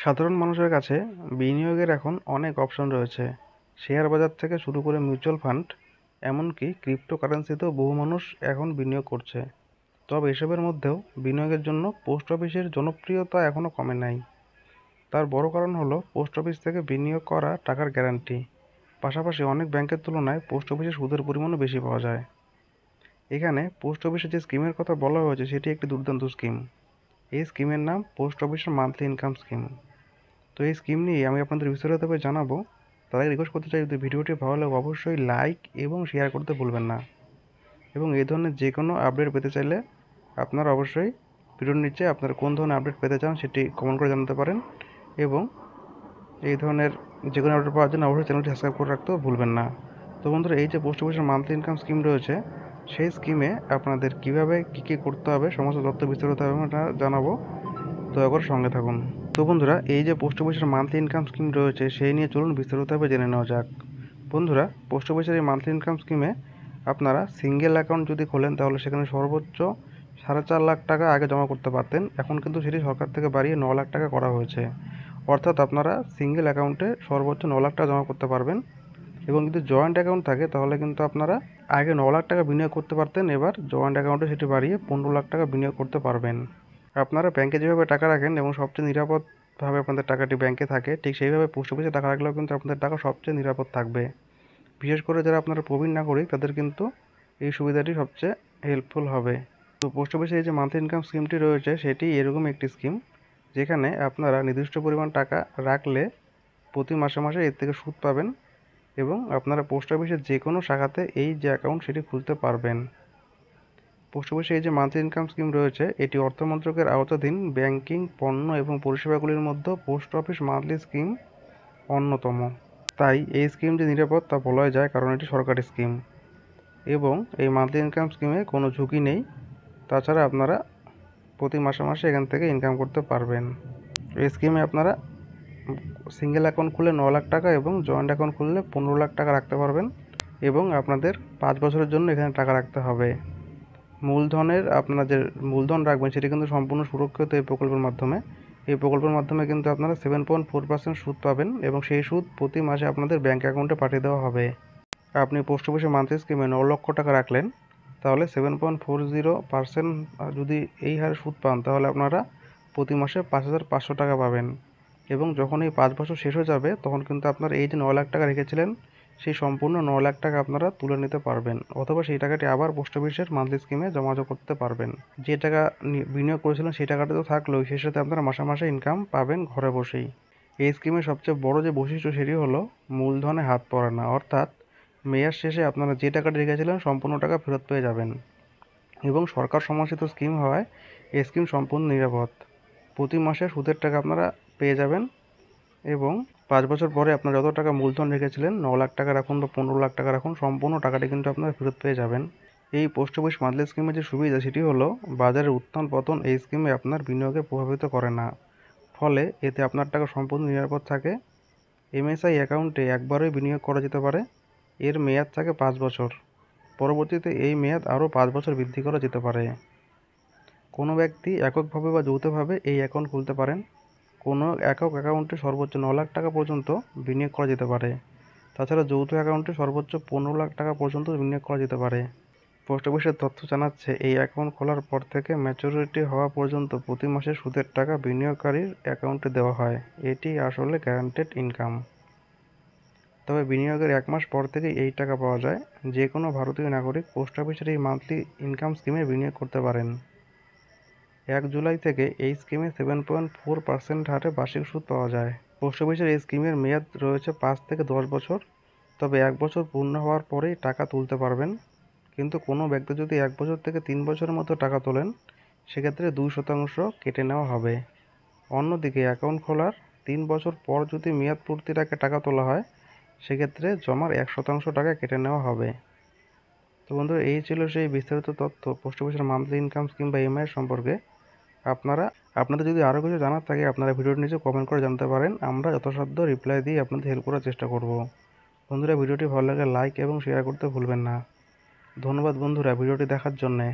সাধারণ মানুষের কাছে বিনিয়োগের এখন অনেক অপশন রয়েছে। শেয়ার বাজার থেকে শুরু করে মিউচুয়াল ফান্ড, এমনকি ক্রিপ্টোকারেন্সিতেও বহু মানুষ এখন বিনিয়োগ করছে। তবে এসবের মধ্যেও বিনিয়োগের জন্য পোস্ট অফিসের জনপ্রিয়তা এখনও কমে নাই। তার বড় কারণ হলো পোস্ট অফিস থেকে বিনিয়োগ করা টাকার গ্যারান্টি, পাশাপাশি অনেক ব্যাংকের তুলনায় পোস্ট অফিসে সুদের পরিমাণও বেশি পাওয়া যায়। এখানে পোস্ট অফিসে যে স্কিমের কথা বলা হয়েছে সেটি একটি দুর্দান্ত স্কিম। এই স্কিমের নাম পোস্ট অফিসের মান্থলি ইনকাম স্কিম। তো এই স্কিম নিয়ে আমি আপনাদের বিস্তারিতভাবে জানাবো। তার আগে রিকোয়েস্ট করতে চাই, যদি ভিডিওটি ভালো লাগে অবশ্যই লাইক এবং শেয়ার করতে ভুলবেন না। এবং এই ধরনের যে কোনো আপডেট পেতে চাইলে আপনারা অবশ্যই ভিডিওর নিচে আপনারা কোন ধরনের আপডেট পেতে চান সেটি কমেন্ট করে জানাতে পারেন। এবং এই ধরনের যে কোনো আপডেট পাওয়ার জন্য অবশ্যই চ্যানেলটি সাবস্ক্রাইব করে রাখতেও ভুলবেন না। তো বন্ধুরা, এই যে পোস্ট অফিসের মান্থলি ইনকাম স্কিম রয়েছে, সেই স্কিমে আপনাদের কীভাবে কী করতে হবে সমস্ত তথ্য বিস্তারিতভাবে আমরা জানাবো। দয়া করে সঙ্গে থাকুন। তো বন্ধুরা, এই যে পোস্ট অফিসের মান্থলি ইনকাম স্কিম রয়েছে সেই নিয়ে চলুন বিস্তারিতভাবে জেনে নেওয়া যাক। বন্ধুরা, পোস্ট অফিসের এই মান্থলি ইনকাম স্কিমে আপনারা সিঙ্গেল অ্যাকাউন্ট যদি খোলেন তাহলে সেখানে সর্বোচ্চ 4.5 লাখ টাকা আগে জমা করতে পারতেন। এখন কিন্তু সেটি সরকার থেকে বাড়িয়ে 9 লাখ টাকা করা হয়েছে। অর্থাৎ আপনারা সিঙ্গেল অ্যাকাউন্টে সর্বোচ্চ 9 লাখ টাকা জমা করতে পারবেন। এবং যদি জয়েন্ট অ্যাকাউন্ট থাকে তাহলে কিন্তু আপনারা আগে 9 লাখ টাকা বিনিয়োগ করতে পারতেন, এবার জয়েন্ট অ্যাকাউন্টে সেটি বাড়িয়ে 15 লাখ টাকা বিনিয়োগ করতে পারবেন। আপনারা ব্যাংকে যেভাবে টাকা রাখেন এবং সবচেয়ে নিরাপদভাবে আপনাদের টাকাটি ব্যাংকে থাকে, ঠিক সেইভাবে পোস্ট অফিসে টাকা রাখলেও কিন্তু আপনাদের টাকা সবচেয়ে নিরাপদ থাকবে। বিশেষ করে যারা আপনারা প্রবীণ নাগরিক তাদের কিন্তু এই সুবিধাটি সবচেয়ে হেল্পফুল হবে। তো পোস্ট অফিসে এই যে মান্থলি ইনকাম স্কিমটি রয়েছে সেটি এরকম একটি স্কিম, যেখানে আপনারা নির্দিষ্ট পরিমাণ টাকা রাখলে প্রতি মাসে মাসে এর থেকে সুদ পাবেন। এবং আপনারা পোস্ট অফিসের যে কোনো শাখাতে এই যে অ্যাকাউন্ট সেটি খুলতে পারবেন। পোস্ট অফিসে এই যে মান্থলি ইনকাম স্কিম রয়েছে এটি অর্থ মন্ত্রকের আওতাধীন ব্যাংকিং পণ্য এবং পরিষেবাগুলির মধ্যে পোস্ট অফিস মান্থলি স্কিম অন্যতম। তাই এই স্কিম যে নিরাপদ তা বলাই যায়, কারণ এটি সরকারি স্কিম এবং এই মান্থলি ইনকাম স্কিমে কোনো ঝুঁকি নেই। তাছাড়া আপনারা প্রতি মাসে মাসে এখান থেকে ইনকাম করতে পারবেন। এই স্কিমে আপনারা সিঙ্গেল অ্যাকাউন্ট খুললে 9 লাখ টাকা এবং জয়েন্ট অ্যাকাউন্ট খুললে 15 লাখ টাকা রাখতে পারবেন। এবং আপনাদের 5 বছরের জন্য এখানে টাকা রাখতে হবে। মূলধনের আপনারা যে মূলধন রাখবেন সেটি কিন্তু সম্পূর্ণ সুরক্ষিত এই প্রকল্পের মাধ্যমে। এই প্রকল্পের মাধ্যমে কিন্তু আপনারা 7.4% সুদ পাবেন এবং সেই সুদ প্রতি মাসে আপনাদের ব্যাঙ্ক অ্যাকাউন্টে পাঠিয়ে দেওয়া হবে। আপনি পোস্ট অফিসে মান্থলি স্কিমে 9 লক্ষ টাকা রাখলেন, তাহলে 7.40% যদি এই হারে সুদ পান তাহলে আপনারা প্রতি মাসে 5,500 টাকা পাবেন। এবং যখন এই 5 বছর শেষ হয়ে যাবে তখন কিন্তু আপনারা এই যে 9 লাখ টাকা রেখেছিলেন সেই সম্পূর্ণ 9 লাখ টাকা আপনারা তুলে নিতে পারবেন, অথবা সেই টাকাটি আবার পোস্ট অফিসের মান্থলি স্কিমে জমা করতে পারবেন। যে টাকা বিনিয়োগ করেছিলেন সেই টাকাটা তো থাকলেও সেই সাথে আপনারা মাসে মাসে ইনকাম পাবেন ঘরে বসেই। এই স্কিমের সবচেয়ে বড় যে বৈশিষ্ট্য সেটি হলো মূলধনে হাত পড়ে না, অর্থাৎ মেয়াদ শেষে আপনারা যে টাকাটি রেখেছিলেন সম্পূর্ণ টাকা ফেরত পেয়ে যাবেন। এবং সরকার সমর্থিত স্কিম হওয়ায় এই স্কিম সম্পূর্ণ নিরাপদ। প্রতি মাসে সুদের টাকা আপনারা পেয়ে যাবেন এবং 5 বছর পরে আপনারা যত টাকা মূলধন রেখেছিলেন, 9 লাখ টাকা রাখুন বা 15 লাখ টাকা রাখুন, সম্পূর্ণ টাকাটি কিন্তু আপনারা ফেরত পেয়ে যাবেন। এই পোস্ট অফিস মান্থলি স্কিমের যে সুবিধা সেটি হলো বাজারের উত্থান পতন এই স্কিমে আপনার বিনিয়োগে প্রভাবিত করে না। ফলে এতে আপনার টাকা সম্পূর্ণ নিরাপদ থাকে। এমএসআই অ্যাকাউন্টে একবারই বিনিয়োগ করা যেতে পারে। এর মেয়াদ থাকে 5 বছর। পরবর্তীতে এই মেয়াদ আরও 5 বছর বৃদ্ধি করা যেতে পারে। কোনো ব্যক্তি এককভাবে বা যৌথভাবে এই অ্যাকাউন্ট খুলতে পারেন। কোনো একক অ্যাকাউন্টে সর্বোচ্চ 9 লাখ টাকা পর্যন্ত বিনিয়োগ করা যেতে পারে। তাছাড়া যৌথ অ্যাকাউন্টে সর্বোচ্চ 15 লাখ টাকা পর্যন্ত বিনিয়োগ করা যেতে পারে। পোস্ট অফিসের তথ্য জানাচ্ছে এই অ্যাকাউন্ট খোলার পর থেকে ম্যাচুরিটি হওয়া পর্যন্ত প্রতি মাসে সুদের টাকা বিনিয়োগকারীর অ্যাকাউন্টে দেওয়া হয়। এটি আসলে গ্যারান্টেড ইনকাম। তবে বিনিয়োগের 1 মাস পর থেকেই এই টাকা পাওয়া যায়। যে কোনো ভারতীয় নাগরিক পোস্ট অফিসের এই মান্থলি ইনকাম স্কিমে বিনিয়োগ করতে পারেন। 1 জুলাই থেকে এই স্কিমে 7.4% হারে বার্ষিক সুদ পাওয়া যায়। পোস্ট অফিসের এই স্কিমের মেয়াদ রয়েছে 5 থেকে 10 বছর। তবে 1 বছর পূর্ণ হওয়ার পরেই টাকা তুলতে পারবেন। কিন্তু কোনো ব্যক্তি যদি 1 বছর থেকে 3 বছরের মতো টাকা তোলেন সেক্ষেত্রে 2% কেটে নেওয়া হবে। অন্যদিকে অ্যাকাউন্ট খোলার 3 বছর পর যদি মেয়াদ পূর্তির আগে টাকা তোলা হয় সেক্ষেত্রে জমার 1% টাকা কেটে নেওয়া হবে। তো বন্ধুরা, এই ছিল সেই বিস্তারিত তথ্য পোস্ট অফিসের মান্থলি ইনকাম স্কিম বা এমআই সম্পর্কে। আপনাদের যদি আরও কিছু জানার থাকে আপনারা ভিডিওর নিচে কমেন্ট করে জানতে পারেন। আমরা যথাসাধ্য রিপ্লাই দিয়ে আপনাদের হেল্প করার চেষ্টা করব। বন্ধুরা, ভিডিওটি ভালো লাগলে লাইক এবং শেয়ার করতে ভুলবেন না। ধন্যবাদ বন্ধুরা ভিডিওটি দেখার জন্যে।